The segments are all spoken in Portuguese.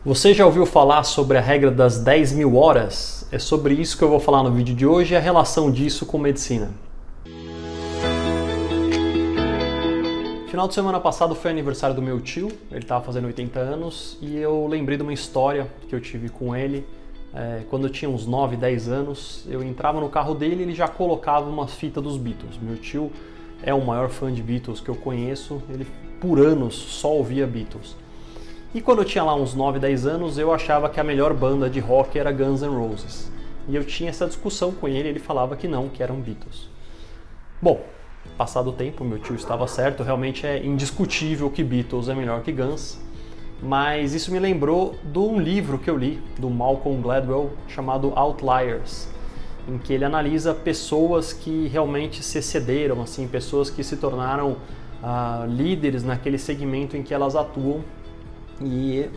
Você já ouviu falar sobre a regra das 10.000 horas? É sobre isso que eu vou falar no vídeo de hoje e a relação disso com medicina. Final de semana passado foi aniversário do meu tio, ele estava fazendo 80 anos e eu lembrei de uma história que eu tive com ele. Quando eu tinha uns 9, 10 anos, eu entrava no carro dele e ele já colocava uma fita dos Beatles. Meu tio é o maior fã de Beatles que eu conheço, ele por anos só ouvia Beatles. E quando eu tinha lá uns 9, 10 anos, eu achava que a melhor banda de rock era Guns N' Roses. E eu tinha essa discussão com ele, ele falava que não, que eram Beatles. Bom, passado o tempo, meu tio estava certo, realmente é indiscutível que Beatles é melhor que Guns. Mas isso me lembrou de um livro que eu li, do Malcolm Gladwell, chamado Outliers, em que ele analisa pessoas que realmente se excederam, assim, pessoas que se tornaram líderes naquele segmento em que elas atuam. E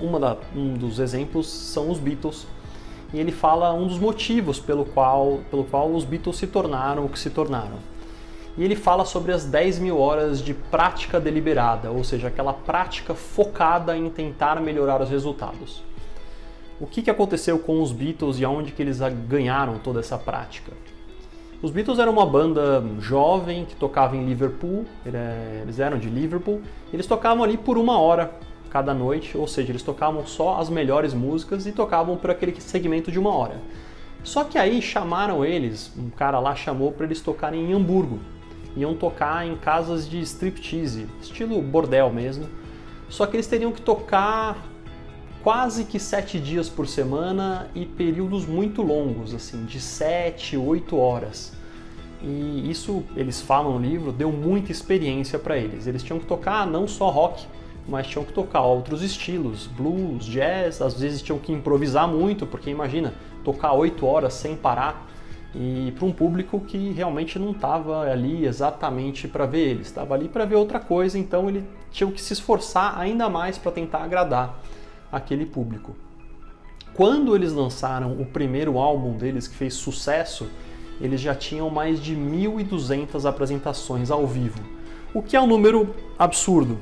um dos exemplos são os Beatles. E ele fala um dos motivos pelo qual os Beatles se tornaram o que se tornaram. E ele fala sobre as 10.000 horas de prática deliberada, ou seja, aquela prática focada em tentar melhorar os resultados. O que aconteceu com os Beatles e aonde que eles ganharam toda essa prática? Os Beatles eram uma banda jovem que tocava em Liverpool, eles eram de Liverpool, eles tocavam ali por 1 hora cada noite, ou seja, eles tocavam só as melhores músicas e tocavam por aquele segmento de 1 hora. Só que aí chamaram eles, um cara lá chamou para eles tocarem em Hamburgo. Iam tocar em casas de striptease, estilo bordel mesmo. Só que eles teriam que tocar quase que 7 dias por semana e períodos muito longos, assim, de 7, 8 horas. E isso, eles falam no livro, deu muita experiência para eles. Eles tinham que tocar não só rock, mas tinham que tocar outros estilos, blues, jazz, às vezes tinham que improvisar muito, porque imagina, tocar 8 horas sem parar, e para um público que realmente não estava ali exatamente para ver eles, estava ali para ver outra coisa, então eles tinham que se esforçar ainda mais para tentar agradar aquele público. Quando eles lançaram o primeiro álbum deles, que fez sucesso, eles já tinham mais de 1.200 apresentações ao vivo, o que é um número absurdo.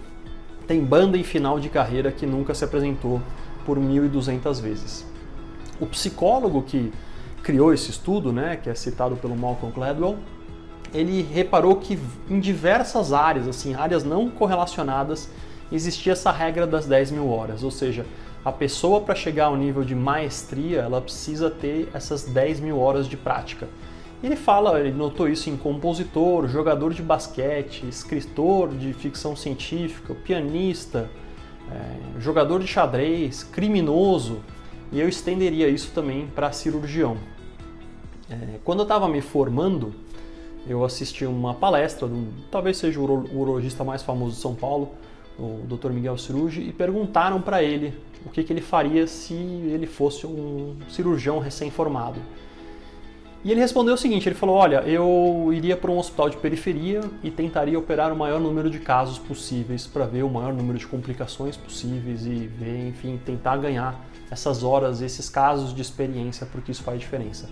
Tem banda em final de carreira que nunca se apresentou por 1.200 vezes. O psicólogo que criou esse estudo, né, que é citado pelo Malcolm Gladwell, ele reparou que em diversas áreas, assim, áreas não correlacionadas, existia essa regra das 10.000 horas, ou seja, a pessoa para chegar ao nível de maestria, ela precisa ter essas 10.000 horas de prática. Ele notou isso em compositor, jogador de basquete, escritor de ficção científica, pianista, jogador de xadrez, criminoso, e eu estenderia isso também para cirurgião. Quando eu estava me formando, eu assisti uma palestra, talvez seja o urologista mais famoso de São Paulo, o Dr. Miguel Cirugi, e perguntaram para ele o que ele faria se ele fosse um cirurgião recém-formado. E ele respondeu o seguinte, ele falou, olha, eu iria para um hospital de periferia e tentaria operar o maior número de casos possíveis para ver o maior número de complicações possíveis e ver, enfim, tentar ganhar essas horas, esses casos de experiência, porque isso faz diferença.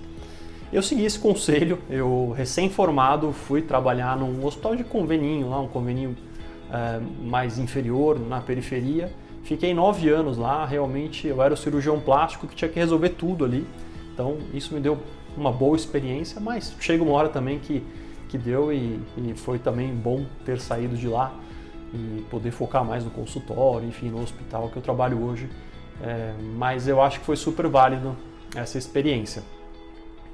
Eu segui esse conselho, eu recém-formado fui trabalhar num hospital de convênio, lá, um convênio mais inferior, na periferia. Fiquei 9 anos lá, realmente eu era o cirurgião plástico que tinha que resolver tudo ali, então isso me deu uma boa experiência, mas chega uma hora também que deu e foi também bom ter saído de lá e poder focar mais no consultório, enfim, no hospital que eu trabalho hoje. Mas eu acho que foi super válido essa experiência.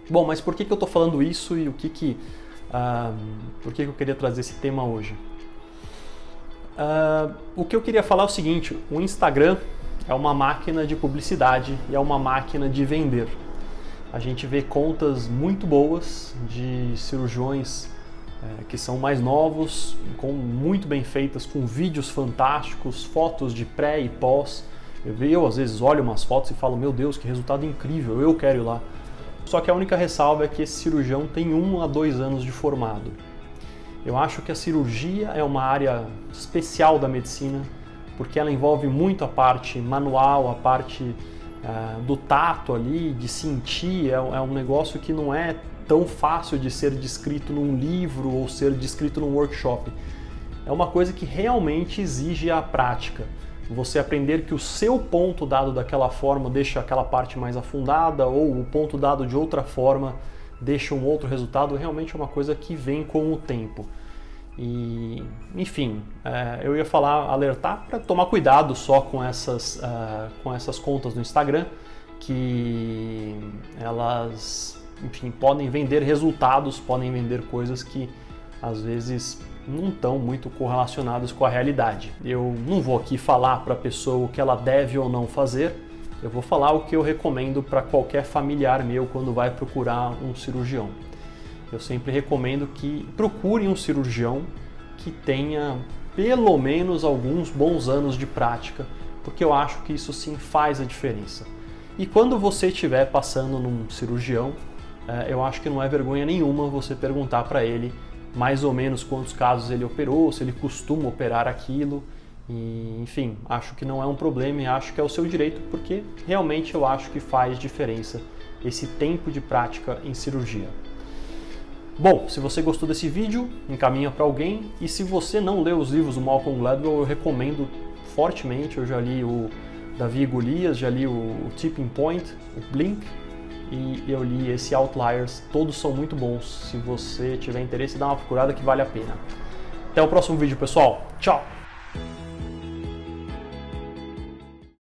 Bom, mas por que eu estou falando isso e por que eu queria trazer esse tema hoje? O que eu queria falar é o seguinte, o Instagram é uma máquina de publicidade e é uma máquina de vender. A gente vê contas muito boas de cirurgiões que são mais novos, muito bem feitas, com vídeos fantásticos, fotos de pré e pós. Eu às vezes olho umas fotos e falo, meu Deus, que resultado incrível, eu quero ir lá. Só que a única ressalva é que esse cirurgião tem 1 a 2 anos de formado. Eu acho que a cirurgia é uma área especial da medicina, porque ela envolve muito a parte manual, a parte do tato ali, de sentir, é um negócio que não é tão fácil de ser descrito num livro ou ser descrito num workshop. É uma coisa que realmente exige a prática. você aprender que o seu ponto dado daquela forma deixa aquela parte mais afundada, ou o ponto dado de outra forma deixa um outro resultado, realmente é uma coisa que vem com o tempo. E, enfim, eu ia alertar para tomar cuidado só com essas contas no Instagram, que elas, enfim, podem vender resultados, podem vender coisas que às vezes não estão muito correlacionadas com a realidade. Eu não vou aqui falar para a pessoa o que ela deve ou não fazer, eu vou falar o que eu recomendo para qualquer familiar meu quando vai procurar um cirurgião. Eu sempre recomendo que procure um cirurgião que tenha pelo menos alguns bons anos de prática, porque eu acho que isso sim faz a diferença. E quando você estiver passando num cirurgião, eu acho que não é vergonha nenhuma você perguntar para ele mais ou menos quantos casos ele operou, se ele costuma operar aquilo. E, enfim, acho que não é um problema e acho que é o seu direito, porque realmente eu acho que faz diferença esse tempo de prática em cirurgia. Bom, se você gostou desse vídeo, encaminha para alguém, e se você não leu os livros do Malcolm Gladwell, eu recomendo fortemente. Eu já li o Davi e Golias, já li o Tipping Point, o Blink, e eu li esse Outliers. Todos são muito bons. Se você tiver interesse, dá uma procurada que vale a pena. Até o próximo vídeo, pessoal. Tchau!